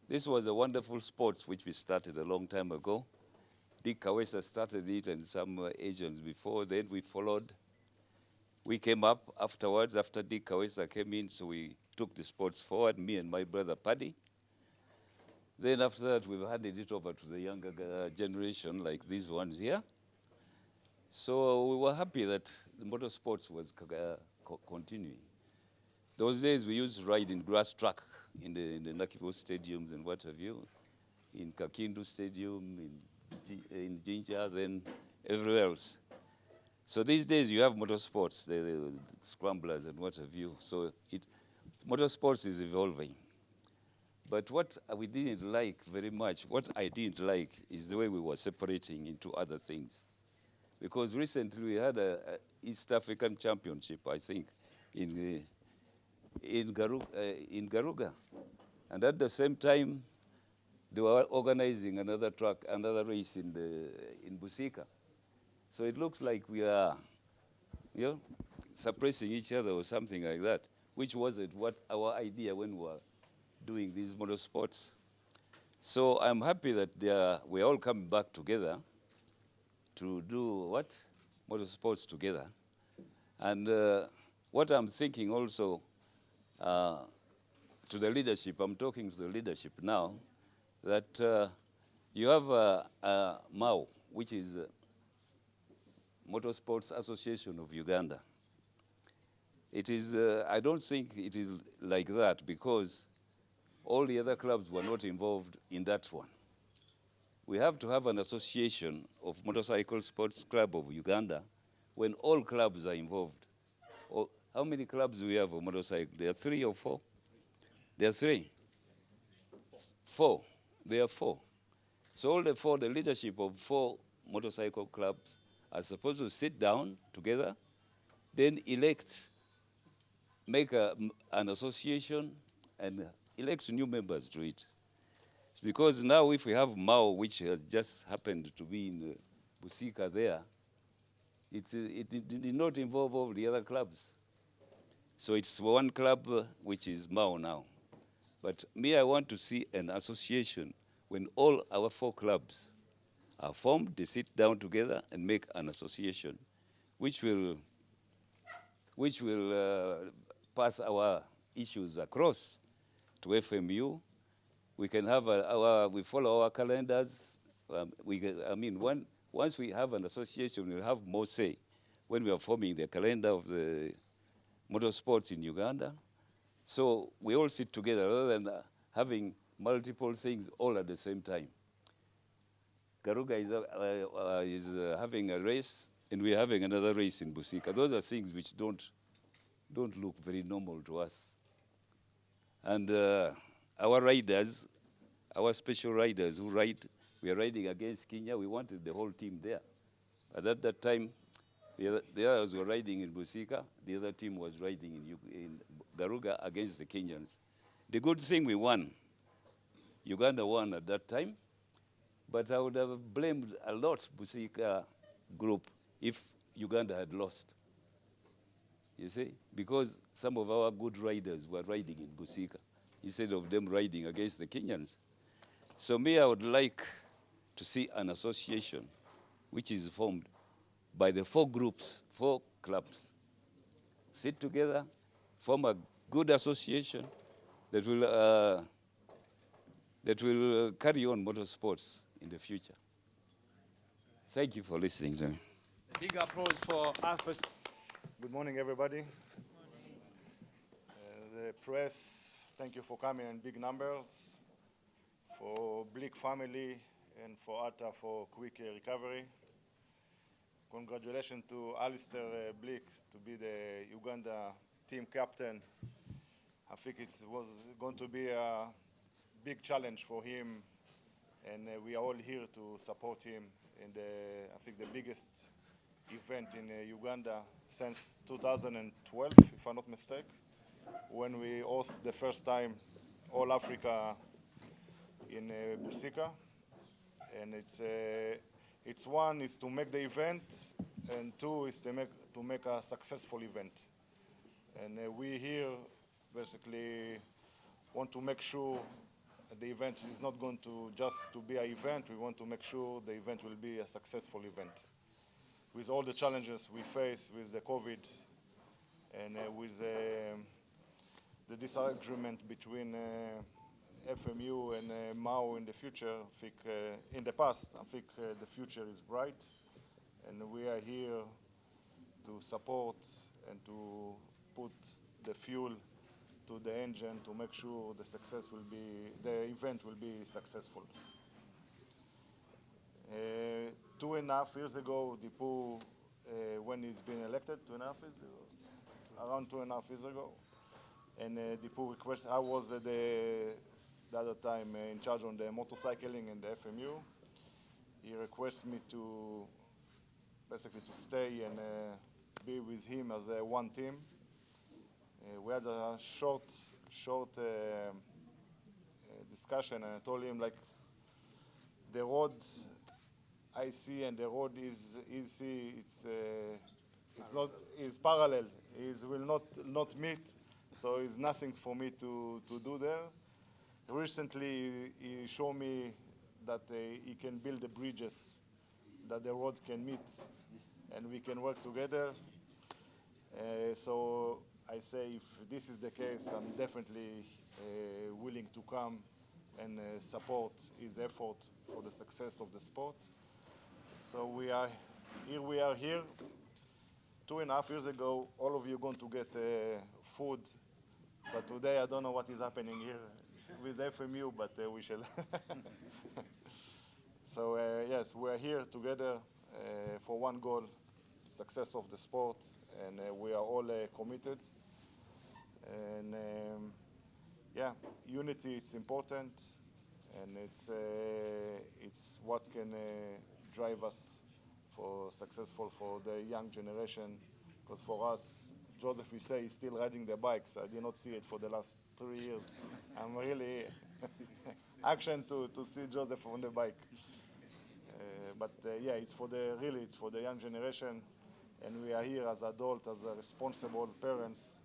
This was a wonderful sport which we started a long time ago. Dick Kawesa started it and some agents before. Then we followed. We came up afterwards after Dick Kawesa came in, so we took the sports forward, me and my brother Paddy. Then after that, we've handed it over to the younger generation like these ones here. So we were happy that the motorsports was continuing. Those days we used to ride in grass track in the Nakivo stadiums and what have you, in Kakindu Stadium, in Jinja, then everywhere else. So these days you have motorsports, the scramblers and what have you. So motorsports is evolving. But what we didn't like very much, what I didn't like is the way we were separating into other things. Because recently we had a East African Championship, I think, in Garuga. And at the same time, they were organizing another race in Busika. So it looks like we are, suppressing each other or something like that, which wasn't what our idea when we were doing these motorsports. So I'm happy that we're all coming back together to do what? Motorsports together. And what I'm thinking also to the leadership, I'm talking to the leadership now, that you have MAU, which is Motorsports Association of Uganda. It is, I don't think it is like that because all the other clubs were not involved in that one. We have to have an association of Motorcycle Sports Club of Uganda when all clubs are involved. How many clubs do we have of motorcycle? There are 3 or 4? There are 3. 4. There are 4. So all the 4, the leadership of 4 motorcycle clubs are supposed to sit down together, then make an association and elect new members to it. It's because now if we have Mao, which has just happened to be in Busika there, it did not involve all the other clubs. So it's one club which is Mao now. But me, I want to see an association when all our 4 clubs are formed, they sit down together and make an association, which will pass our issues across to FMU. We can have we follow our calendars. Once we have an association, we'll have more say when we are forming the calendar of the motorsports in Uganda. So we all sit together rather than having multiple things all at the same time. Garuga is having a race, and we're having another race in Busika. Those are things which don't look very normal to us. And our riders, our special riders who ride, we are riding against Kenya. We wanted the whole team there. But at that time, the others were riding in Busika. The other team was riding in Garuga against the Kenyans. The good thing, we won. Uganda won at that time. But I would have blamed a lot Busika group if Uganda had lost. You see? Because some of our good riders were riding in Busika instead of them riding against the Kenyans. So me, I would like to see an association which is formed by the 4 groups, 4 clubs. Sit together, form a good association that will carry on motorsports in the future. Thank you for listening to me. A big applause for Alpha. Good morning, everybody. The press, thank you for coming in big numbers. For Blick family and for Atta for quick recovery. Congratulations to Alistair Blick to be the Uganda team captain. I think it was going to be a big challenge for him, and we are all here to support him in I think the biggest event in Uganda since 2012, if I'm not mistaken, when we host the first time All Africa in Busika. And it's one is to make the event, and 2 is to make a successful event. And we here basically want to make sure the event is not going to just to be an event. We want to make sure the event will be a successful event. With all the challenges we face with the COVID and with the disagreement between FMU and MAU in the future, I think in the past, I think the future is bright, and we are here to support and to put the fuel to the engine to make sure the event will be successful. 2.5 years ago, Dipu, when he's been elected, 2.5 years ago, around 2.5 years ago, and Dipu requested, I was the other time in charge on the motorcycling and the FMU. He requested me to basically to stay and be with him as one team. We had a short discussion, and I told him, like, the road I see and the road is parallel. It will not meet, so it's nothing for me to do there. Recently, he showed me that he can build the bridges that the road can meet, and we can work together. So I say, if this is the case, I'm definitely willing to come and support his effort for the success of the sport. So we are here. 2.5 years ago, all of you are going to get food, but today I don't know what is happening here with FMU, but we shall. So yes, we are here together for one goal, success of the sport, and we are all committed. And yeah, unity, it's important, and it's what can drive us for successful for the young generation. Because for us, Joseph, we say, he's still riding the bikes. I did not see it for the last 3 years. I'm really action to see Joseph on the bike. But yeah, it's for the young generation, and we are here as adults, as responsible parents,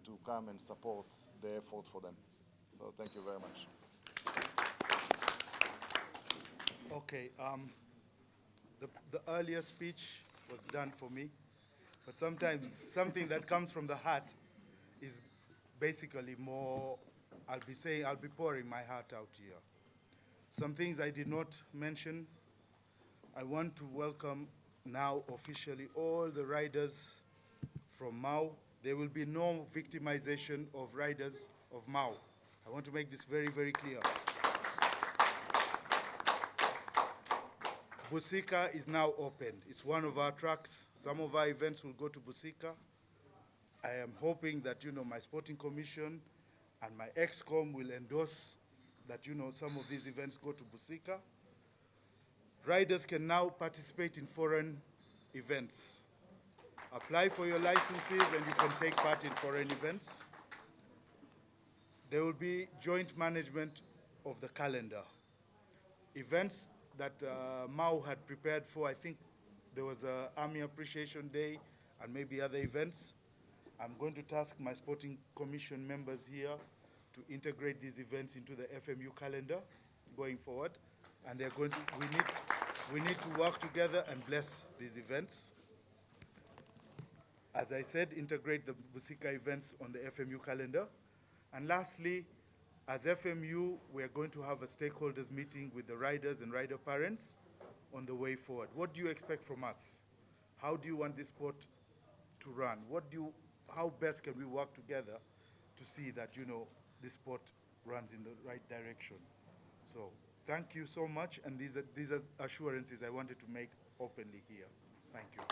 to come and support the effort for them. So thank you very much. Okay, the earlier speech was done for me, but sometimes something that comes from the heart is basically more, I'll be pouring my heart out here. Some things I did not mention. I want to welcome now officially all the riders from MAU. There will be no victimization of riders of MAU. I want to make this very, very clear. Busika is now open. It's one of our tracks. Some of our events will go to Busika. I am hoping that, my sporting commission and my ExCom will endorse that, some of these events go to Busika. Riders can now participate in foreign events. Apply for your licenses and you can take part in foreign events. There will be joint management of the calendar. Events that MAU had prepared for, I think there was an Army Appreciation Day and maybe other events. I'm going to task my Sporting Commission members here to integrate these events into the FMU calendar going forward. And they're going to, we need to work together and bless these events. As I said, integrate the Busika events on the FMU calendar. And lastly, as FMU, we are going to have a stakeholders meeting with the riders and rider parents on the way forward. What do you expect from us? How do you want this sport to run? How best can we work together to see that, this sport runs in the right direction? So thank you so much, and these are assurances I wanted to make openly here. Thank you.